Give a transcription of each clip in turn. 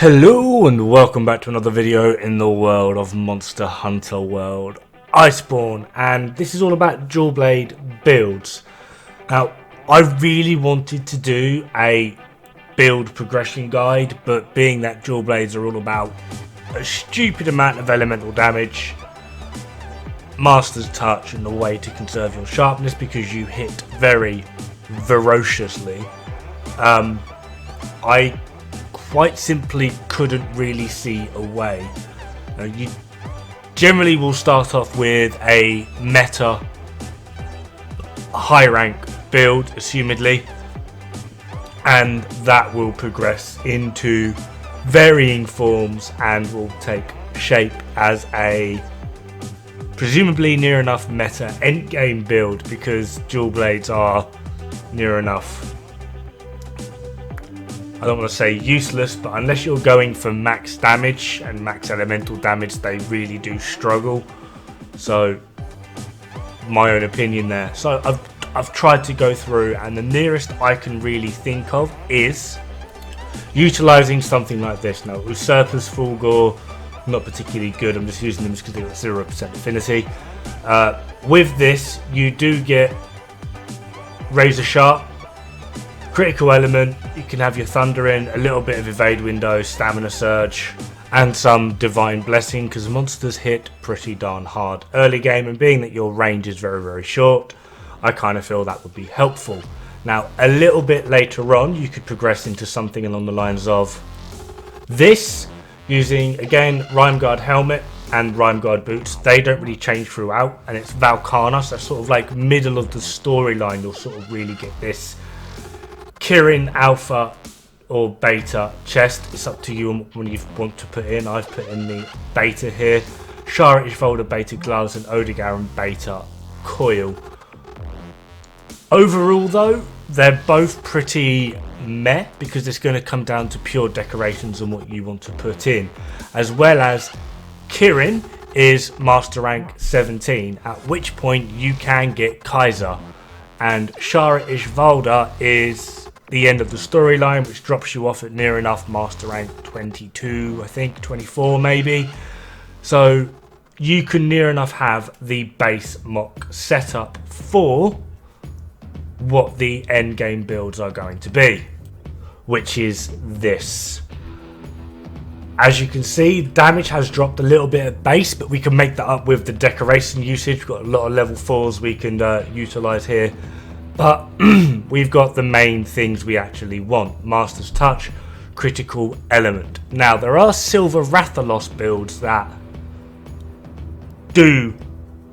Hello and welcome back to another video in the world of Monster Hunter World Iceborne, and this is all about dual blade builds. Now, I really wanted to do a build progression guide, but being that dual blades are all about a stupid amount of elemental damage, Master's Touch and the way to conserve your sharpness because you hit very ferociously, I quite simply couldn't really see a way. You generally will start off with a meta high rank build, assumedly, and that will progress into varying forms and will take shape as a presumably near enough meta endgame build, because dual blades are near enough, I don't want to say useless, but unless you're going for max damage and max elemental damage, they really do struggle. So, my own opinion there. So I've tried to go through, and the nearest I can really think of is utilizing something like this. Now, Usurper's Fulgor, not particularly good. I'm just using them because they've got 0% affinity. With this, you do get Razor Sharp, critical element, you can have your thunder in, a little bit of evade window, stamina surge, and some divine blessing, because monsters hit pretty darn hard early game, and being that your range is very short, I kind of feel that would be helpful. Now, a little bit later on, you could progress into something along the lines of this, using, again, Rime Guard helmet and Rime Guard boots. They don't really change throughout, and it's Valkana, so sort of like middle of the storyline, you'll sort of really get this Kirin Alpha or Beta chest. It's up to you when you want to put in. I've put in the Beta here. Shara Ishvolder Beta gloves and Odegaran Beta coil. Overall though, they're both pretty meh, because it's going to come down to pure decorations and what you want to put in. As well as Kirin is Master Rank 17, at which point you can get Kaiser. And Shara Ishvolder is the end of the storyline, which drops you off at near enough Master Rank 22, I think, 24 maybe. So you can near enough have the base mock setup for what the end game builds are going to be, which is this. As you can see, damage has dropped a little bit at base, but we can make that up with the decoration usage. We've got a lot of level 4s we can utilize here. But we've got the main things we actually want. Master's Touch, critical element. Now, there are Silver Rathalos builds that do,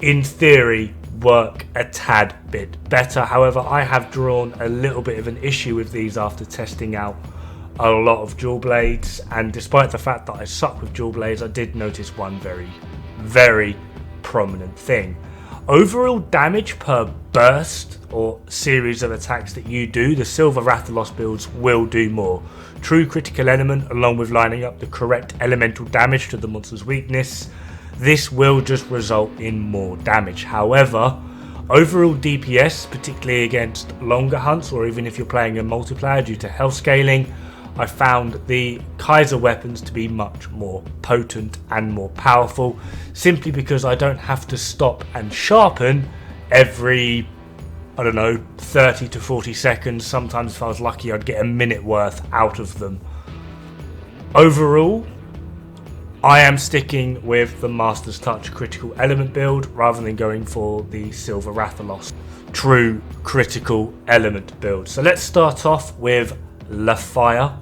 in theory, work a tad bit better. However, I have drawn a little bit of an issue with these after testing out a lot of dual blades. And despite the fact that I suck with dual blades, I did notice one very prominent thing. Overall damage per burst or series of attacks that you do, the Silver Rathalos builds will do more. True critical element, along with lining up the correct elemental damage to the monster's weakness, this will just result in more damage. However, overall DPS, particularly against longer hunts, or even if you're playing a multiplayer due to health scaling, I found the Kaiser weapons to be much more potent and more powerful, simply because I don't have to stop and sharpen every, I don't know, 30 to 40 seconds. Sometimes if I was lucky, I'd get a minute worth out of them. Overall, I am sticking with the Master's Touch critical element build rather than going for the Silver Rathalos true critical element build. So let's start off with La Fire.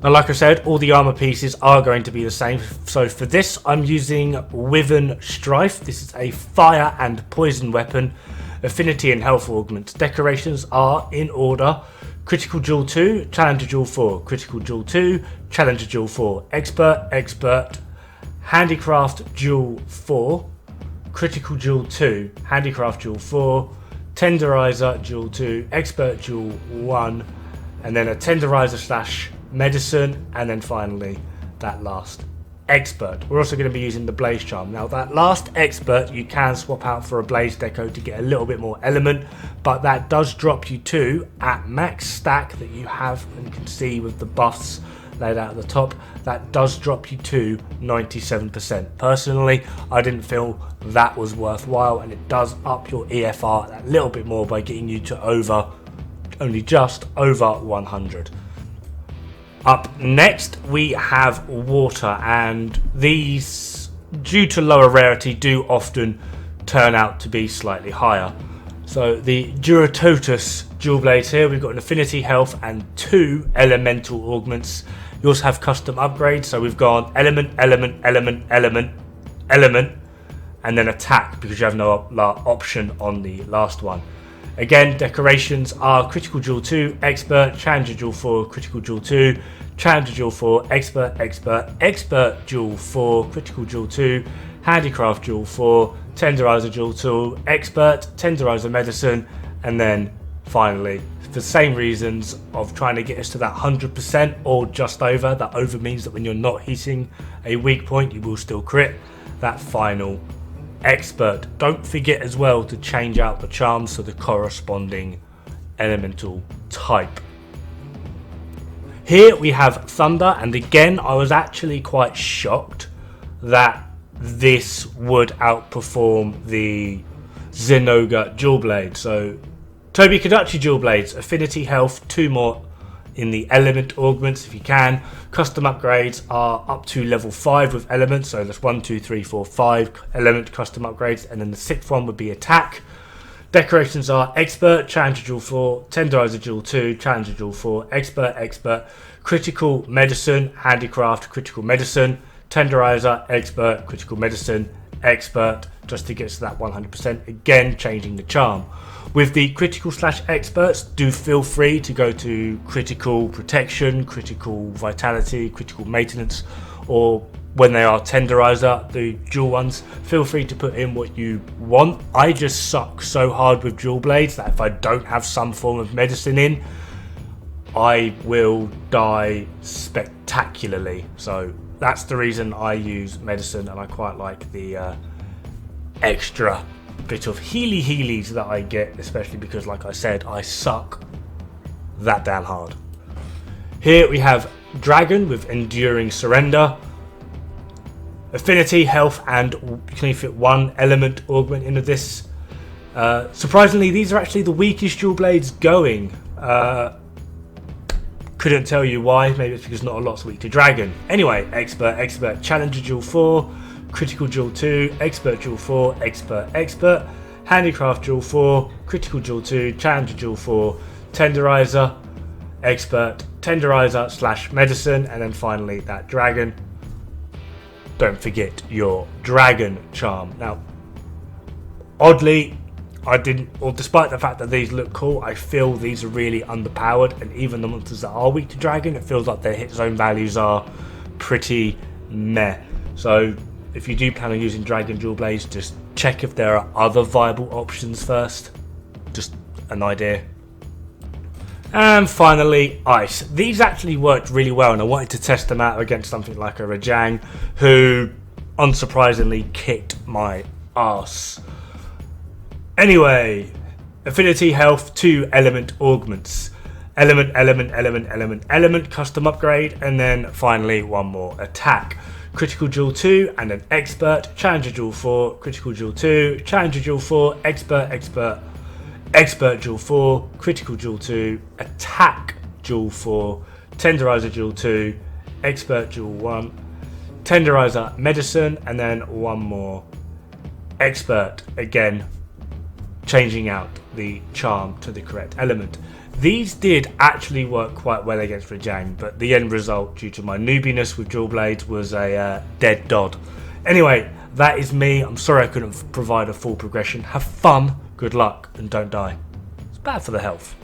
Now, like I said, all the armor pieces are going to be the same. So for this, I'm using Wyvern Strife. This is a fire and poison weapon. Affinity and health augment. Decorations are in order: Critical Jewel 2, Challenger Jewel 4, Critical Jewel 2, Challenger Jewel 4, Expert, Handicraft Jewel 4, Critical Jewel 2, Handicraft Jewel 4, Tenderizer Jewel 2, Expert Jewel 1, and then a Tenderizer / Medicine, and then finally that last Expert. We're also going to be using the Blaze Charm. Now, that last Expert you can swap out for a Blaze Deco to get a little bit more element, but that does drop you to, at max stack that you have and can see with the buffs laid out at the top, that does drop you to 97%. Personally, I didn't feel that was worthwhile, and it does up your EFR a little bit more by getting you to only just over 100. Up next we have water, and these, due to lower rarity, do often turn out to be slightly higher. So the Duratotus dual blades here, we've got an affinity health and 2 elemental augments. You also have custom upgrades, so we've gone element, and then attack, because you have no option on the last one. Again, decorations are critical duel 2, expert, challenger duel 4, critical duel 2, challenger duel 4, expert duel 4, critical duel 2, handicraft duel 4, tenderizer duel 2, expert, tenderizer medicine, and then finally, for the same reasons of trying to get us to that 100% or just over. That over means that when you're not hitting a weak point, you will still crit. That final expert. Don't forget as well to change out the charms to the corresponding elemental type. Here we have thunder, and again I was actually quite shocked that this would outperform the Zinogre dual blade. So Toby Kadachi dual blades, affinity health, 2 more in the element augments if you can. Custom upgrades are up to level 5 with elements, so that's 1, 2, 3, 4, 5 element custom upgrades, and then the 6th one would be attack. Decorations are expert, challenger duel 4, tenderizer duel 2, challenger duel 4, expert, critical medicine, handicraft, critical medicine, tenderizer, expert, critical medicine, expert, just to get to that 100%. Again, changing the charm. With the critical / experts, do feel free to go to critical protection, critical vitality, critical maintenance, or when they are tenderizer, the dual ones, feel free to put in what you want. I just suck so hard with dual blades that if I don't have some form of medicine in, I will die spectacularly. So that's the reason I use medicine, and I quite like the extra bit of healies that I get, especially because, like I said, I suck that damn hard. Here we have Dragon with Enduring Surrender, affinity, health, and you can only fit 1 element augment into this. Surprisingly, these are actually the weakest dual blades going. Couldn't tell you why. Maybe it's because not a lot's weak to Dragon. Anyway, expert, challenger duel 4, critical duel 2, expert duel 4, expert, handicraft duel 4, critical duel 2, challenger duel 4, tenderizer, expert, tenderizer / medicine, and then finally that dragon. Don't forget your dragon charm. Now, oddly, despite the fact that these look cool, I feel these are really underpowered, and even the monsters that are weak to dragon, it feels like their hit zone values are pretty meh. So if you do plan on using dragon dual blades, just check if there are other viable options first. Just an idea. And finally, ice. These actually worked really well, and I wanted to test them out against something like a Rajang, who unsurprisingly kicked my ass. Anyway, affinity, health, 2 element augments. Element, custom upgrade, and then finally 1 more attack. Critical duel 2 and an expert, challenger duel 4, critical duel 2, challenger duel 4, expert duel 4, critical duel 2, attack duel 4, tenderizer duel 2, expert duel 1, tenderizer medicine, and then 1 more expert, again changing out the charm to the correct element. These did actually work quite well against Rajang, but the end result, due to my noobiness with dual blades, was a dead Dod. Anyway, that is me. I'm sorry I couldn't provide a full progression. Have fun, good luck, and don't die. It's bad for the health.